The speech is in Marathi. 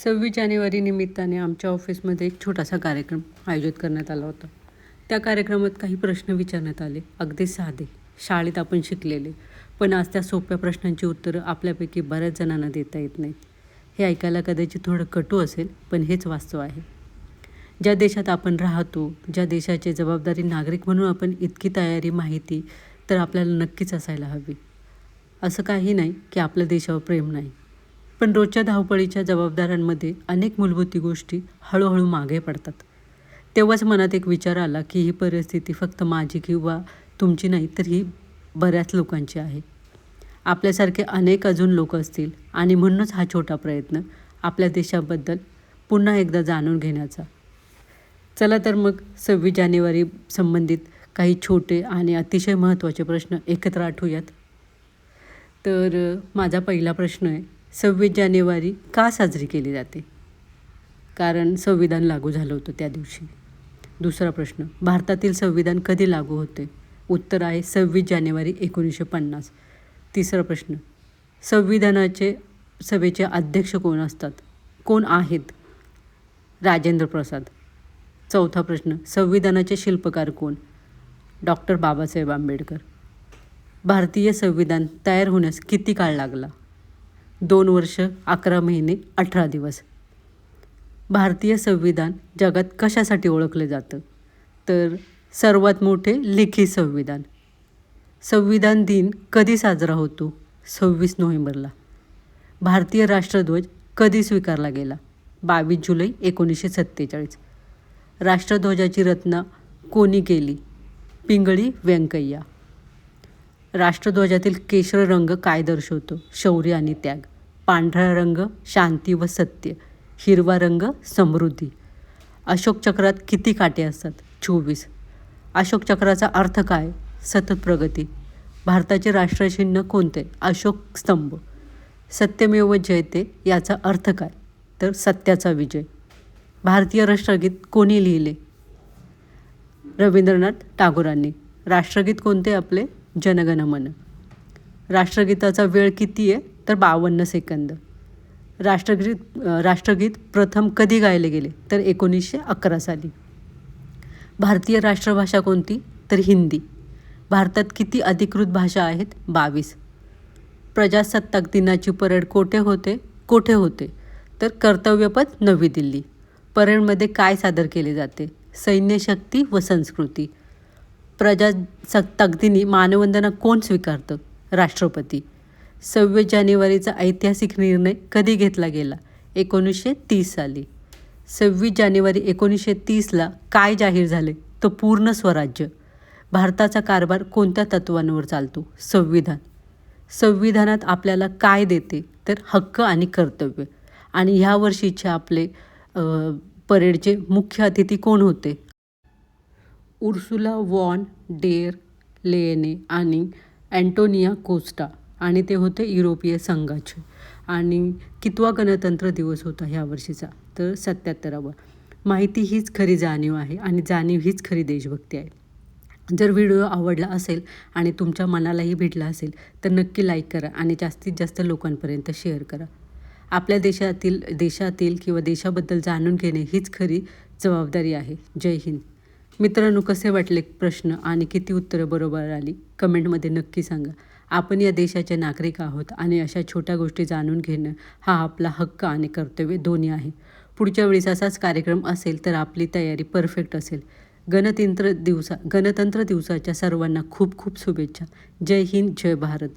26 जानेवारी निमित्ताने आमच्या ऑफिसमध्ये एक छोटासा कार्यक्रम आयोजित करण्यात आला होता. त्या कार्यक्रमात काही प्रश्न विचारण्यात आले, अगदी साधे, शाळेत आपण शिकलेले, पण आज त्या सोप्या प्रश्नांची उत्तरं आपल्यापैकी बऱ्याच जणांना देता येत नाहीत. हे ऐकायला कदाचित थोडं कटू असेल, पण हेच वास्तव आहे. ज्या देशात आपण राहतो, ज्या देशाचे जबाबदारी नागरिक म्हणून आपण इतकी तयारी, माहिती तर आपल्याला नक्कीच असायला हवी. असं काही नाही की आपल्या देशावर प्रेम नाही, पण रोजच्या धावपळीच्या जबाबदाऱ्यांमध्ये अनेक मूलभूत गोष्टी हळूहळू मागे पडतात. तेव्हाच मनात एक विचार आला की ही परिस्थिती फक्त माझी किंवा तुमची नाही, तर ही बऱ्याच लोकांची आहे. आपल्यासारखे अनेक अजून लोक असतील आणि म्हणूनच हा छोटा प्रयत्न आपल्या देशाबद्दल पुन्हा एकदा जाणून घेण्याचा. चला तर मग 26 जानेवारी संबंधित काही छोटे आणि अतिशय महत्त्वाचे प्रश्न एकत्र आठवूयात. तर माझा पहिला प्रश्न आहे, 26 जानेवारी का साजरी केली जाते? कारण संविधान लागू झालं होतं त्या दिवशी. दुसरा प्रश्न, भारतातील संविधान कधी लागू होते? उत्तर आहे 26 जानेवारी 1950. तिसरा प्रश्न, संविधानाचे सभेचे अध्यक्ष कोण असतात? कोण आहेत? राजेंद्र प्रसाद. चौथा प्रश्न, संविधानाचे शिल्पकार कोण? डॉक्टर बाबासाहेब आंबेडकर. भारतीय संविधान तयार होण्यास किती काळ लागला? 2 वर्ष 11 महिने 18 दिवस. भारतीय संविधान जगात कशासाठी ओळखले जातं? तर सर्वात मोठे लिखित संविधान. संविधान दिन कधी साजरा होतो? 26 नोव्हेंबरला. भारतीय राष्ट्रध्वज कधी स्वीकारला गेला? 22 जुलै 1947. राष्ट्रध्वजाची रचना कोणी केली? पिंगळी व्यंकय्या. राष्ट्रध्वजातील केशर रंग काय दर्शवतो? शौर्य आणि त्याग. पांढरा रंग शांती व सत्य. हिरवा रंग समृद्धी. अशोक चक्रात किती काटे असतात? 24. अशोक चक्राचा अर्थ काय? सतत प्रगती. भारताचे राष्ट्रचिन्ह कोणते? अशोक स्तंभ. सत्यमेव जयते याचा अर्थ काय? तर सत्याचा विजय. भारतीय राष्ट्रगीत कोणी लिहिले? रवींद्रनाथ टागोरांनी. राष्ट्रगीत कोणते आपले? जनगण मन. राष्ट्रगीताचा वेळ किती आहे? तर 52 सेकंद. राष्ट्रगीत प्रथम कधी गायले गेले? तर 1911 साली. भारतीय राष्ट्रभाषा कोणती? तर हिंदी. भारतात किती अधिकृत भाषा आहेत? 22. प्रजासत्ताक दिनाची परेड कोठे होते? तर कर्तव्यपथ नवी दिल्ली. परेडमध्ये काय सादर केले जाते? सैन्य शक्ती व संस्कृती. प्रजासत्ताक दिनी मानवंदना कोण स्वीकारतं? राष्ट्रपती. 26 जानेवारीचा ऐतिहासिक निर्णय कधी घेतला गेला? 1930 साली. 26 जानेवारी 1930ला काय जाहीर झाले? तर पूर्ण स्वराज्य. भारताचा कारभार कोणत्या तत्वांवर चालतो? संविधान. संविधानात आपल्याला काय देते? तर हक्क आणि कर्तव्य. आणि ह्या वर्षीचे आपले परेडचे मुख्य अतिथी कोण होते? उर्सुला वॉन डेर लेयने आणि अँटोनिया कोस्टा. आणि ते होते युरोपीय संघाचे. आणि कितवा गणतंत्र दिवस होता ह्या वर्षीचा? तर 77वा. माहिती हीच खरी जाणीव आहे आणि जाणीव हीच खरी देशभक्ती आहे. जर व्हिडिओ आवडला असेल आणि तुमच्या मनालाही भेटला असेल तर नक्की लाईक करा आणि जास्तीत जास्त लोकांपर्यंत शेअर करा. आपल्या देशातील किंवा देशाबद्दल जाणून घेणे हीच खरी जबाबदारी आहे. जय हिंद. मित्रांनो, कसे वाटले प्रश्न आणि किती उत्तरं बरोबर आली? कमेंटमध्ये नक्की सांगा. आपण या देशाचे नागरिक आहोत आणि अशा छोट्या गोष्टी जाणून घेणं हा आपला हक्क आणि कर्तव्य दोन्ही आहे. पुढच्या वेळेस असाच कार्यक्रम असेल तर आपली तयारी परफेक्ट असेल. गणतंत्र दिवसाच्या सर्वांना खूप खूप शुभेच्छा. जय हिंद, जय भारत.